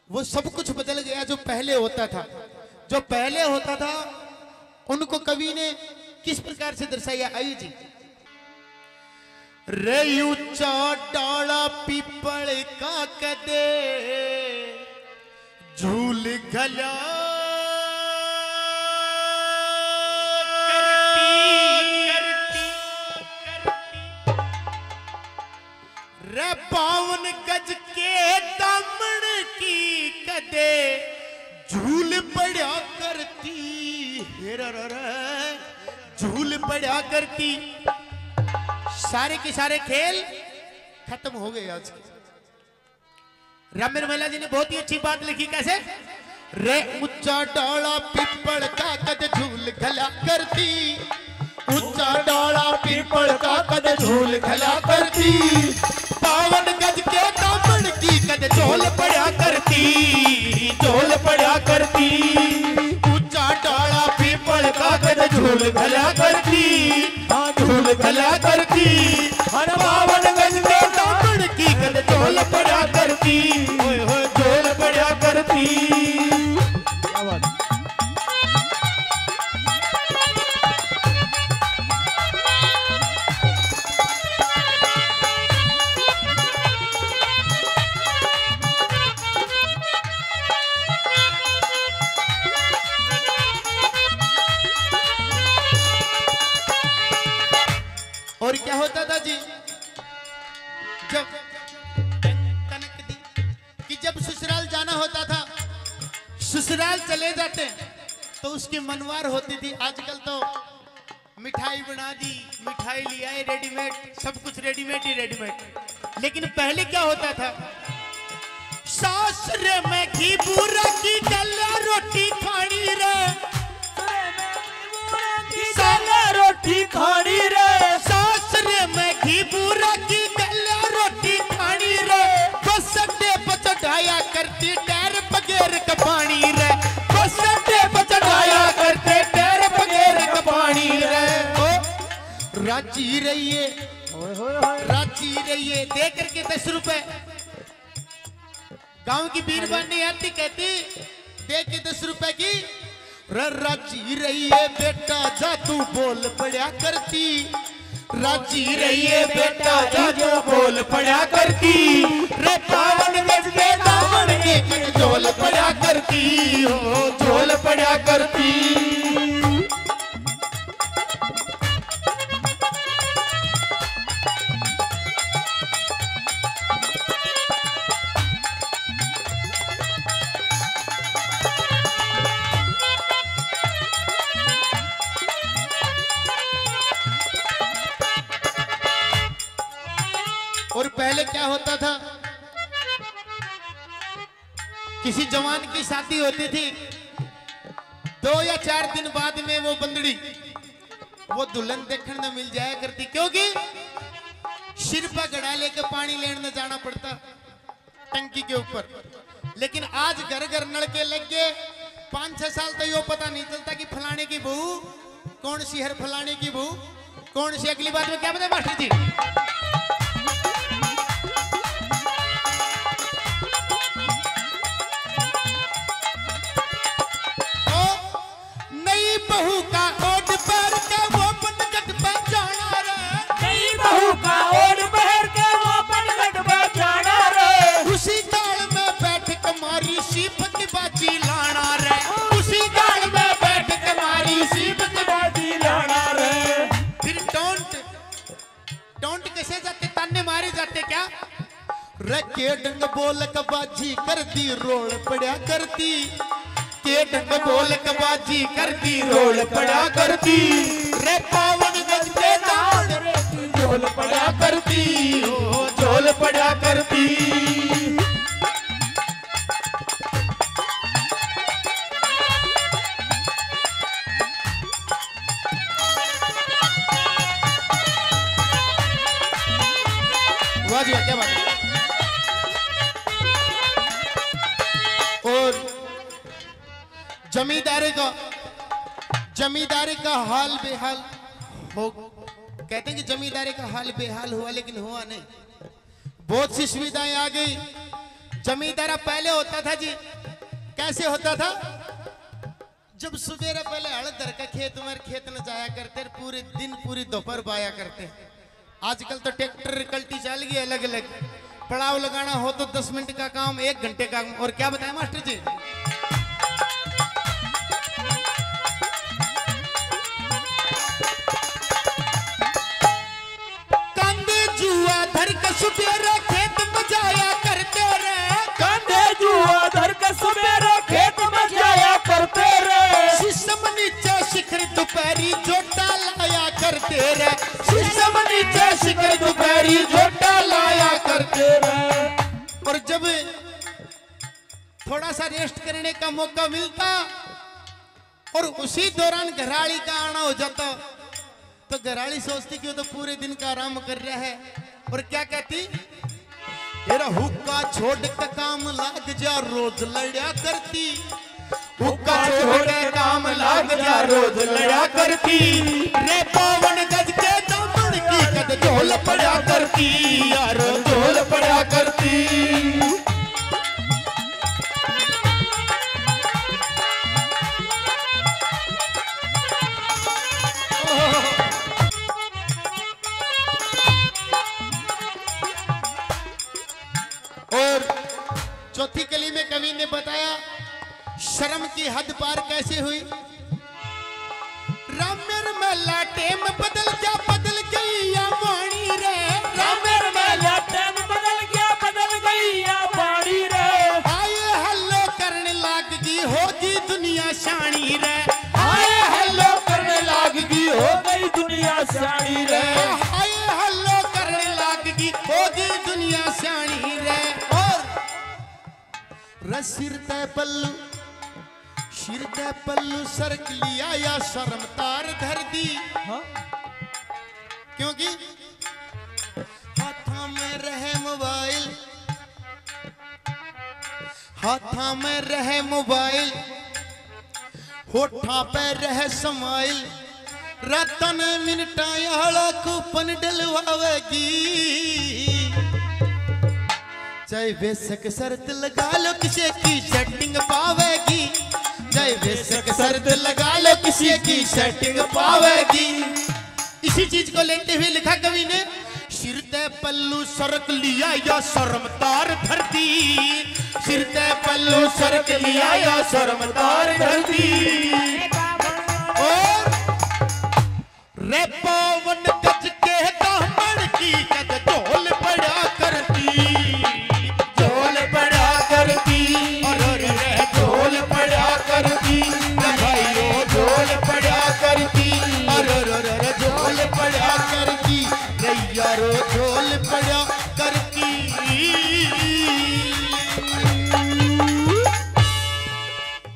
वो सब कुछ बदल गया जो पहले होता था। जो पहले होता था उनको कवि ने किस प्रकार से दर्शाया, आइए जी। रे ऊंचा डाला पीपल का कदे झूल गला रे 52 गज के दामन की कदे झूल पड़ा करती, झूल पड़ा करती। सारे के सारे खेल खत्म हो गए आज के। रामेर महिला जी ने बहुत ही अच्छी बात लिखी, कैसे? रे ऊंचा डाला पीपल का कद झूल खला करती, ऊंचा डाला पीपल का कद झूल खला करती। 52 गज के दामन की कद झोल पड़ा करती, झोल पड़ा करती। ऊंचा डाला पीपल का कद झूल खला करती, हाँ झूल खला करती। 52 गज के दामन की कद झोल पड़ा करती, झोल पड़ा करती। क्या बात। और क्या होता था जी, जब कनक दी कि जब ससुराल जाना होता था, ससुराल चले जाते तो उसकी मनवार होती थी। आजकल तो मिठाई बना दी, मिठाई लिया है रेडीमेड, सब कुछ रेडीमेड ही रेडीमेड। लेकिन पहले क्या होता था, सासरे में घी बूरा की गला रोटी खानी रे, रोटी खानी रे। सासरे में घी बूरा की गला रोटी खानी रे, बस अड्डे पर चढ़ाया करती टैर बगैर का पानी रे, बस अड्डे पर चढ़ाया करते टैर बगैर का पानी रे। ओ राजी रहिए, राजी रहिए। दे करके 10 रुपए, गांव की बीरबानी आती कहती दे के 10 रुपए की राजी रहिए बेटा जा तू बोल पड़ा करती, राजी रहिए बेटा जा तू बोल पड़ा करती। रे 52 गज के दामन की झोल पड़ा करती, हो झोल पड़ा करती। और पहले क्या होता था, किसी जवान की शादी होती थी, 2 या 4 दिन बाद में वो बंदड़ी वो दुल्हन देखने में मिल जाया करती, क्योंकि सिर पर घड़ा लेके पानी लेने जाना पड़ता टंकी के ऊपर। लेकिन आज घर घर नल के लग गए। 5-6 साल तो यो पता नहीं चलता कि फलाने की बहू कौन सी है, फलाने की बहू कौन सी। अगली बात में क्या बताए मास्टर जी, बहू का ओट पर के वो बनगट पे जाना रे, नई बहू का ओट पर के वो बनगट पे जाना रे। उसी गाल में बैठ के मारी सीप की बाजी लाना रे, उसी गाल में बैठ के मारी सीप की बाजी लाना रे। फिर टोंट कैसे जाते, ताने मारे जाते क्या रे, के डंग बोल के बाजी करती रोल पड़ा करती, के डंग बोल कबाजी करती रोल पड़ा करती। रे 52 गज के दामन की झोल पड़ा करती, ओ झोल पड़ा करती। वाह जी क्या बात है। और जमींदारी का हाल बेहाल हो, कहते हैं कि जमींदारी का हाल बेहाल हुआ, लेकिन हुआ नहीं। बहुत सी सुविधाएं आ गई, जमींदारा पहले होता था जी, कैसे होता था? जब सवेरे पहले हल धर के खेत में खेत न जाया करते, पूरे दिन पूरी दोपहर बाया करते। आजकल तो ट्रैक्टर कल्टी चल गई अलग अलग, पड़ाव लगाना हो तो 10 मिनट का काम 1 घंटे का। और क्या बताएं मास्टर जी? कंधे जुआ धर के सवेरे खेत में जाया करते रे, कंधे जुआ धर के सवेरे खेत में जाया करते रे, शीशम नीचे शिखर दोपहरी जोटा लाया करते रे, शीशम नीचे शिखर दोपहरी जोटा लाया करते रे। और जब थोड़ा सा रेस्ट करने का मौका मिलता और उसी दौरान घराड़ी का आना हो जाता, तो घराड़ी सोचती कि वो तो पूरे दिन का आराम कर रहा है, और क्या कहती? तेरा हुक्का छोड़ के काम लाग जा, रोज लड़ा करती। हुक्का छोड़ के काम लाग जा, रोज लड़ा करती। रे पावन गज के दामन की कद झोल पड़ा करती, यार झोल पड़ा करती। और चौथी कली में कवि ने बताया शर्म की हद पार कैसे हुई। रामेर में लाटे में बदल गई या वाणी रे, रामेर में लाटे में बदल गई या वाणी रे, आए हल्लो करने लाग गई होगी दुनिया शानी रे, आए हल्लो करने लाग गई हो गई दुनिया शानी रे, आए हल्लो करने लाग गई होगी दुनिया शानी रे। और सिर तय पल्लू सरक लिया या शर्म तार धर दी। हाँ? क्योंकि हाथा में रहे मोबाइल, हाथा में रहे मोबाइल, होठा पे रहे समाइल, रतन मिनटा हला कूपन डलवावेगी। चाहे बेशक शर्त लगा लो किसी की सेटिंग पावेगी, चाहे बेशक शर्त लगा लो किसी की सेटिंग पावेगी। इसी चीज को लेते हुए लिखा कवि ने, सिर ते पल्लू सरक लिया या शर्म तार धरती, सिर ते पल्लू सरक लिया या शर्म तार धरती। और रे पावन गज के दामन की कद झोल पड़ा करती, झोल पड़ा करती। और रे झोल पड़ा करती भाइयों, झोल पड़ा करती। और झोल पड़ा करती रे यारो, झोल पड़ा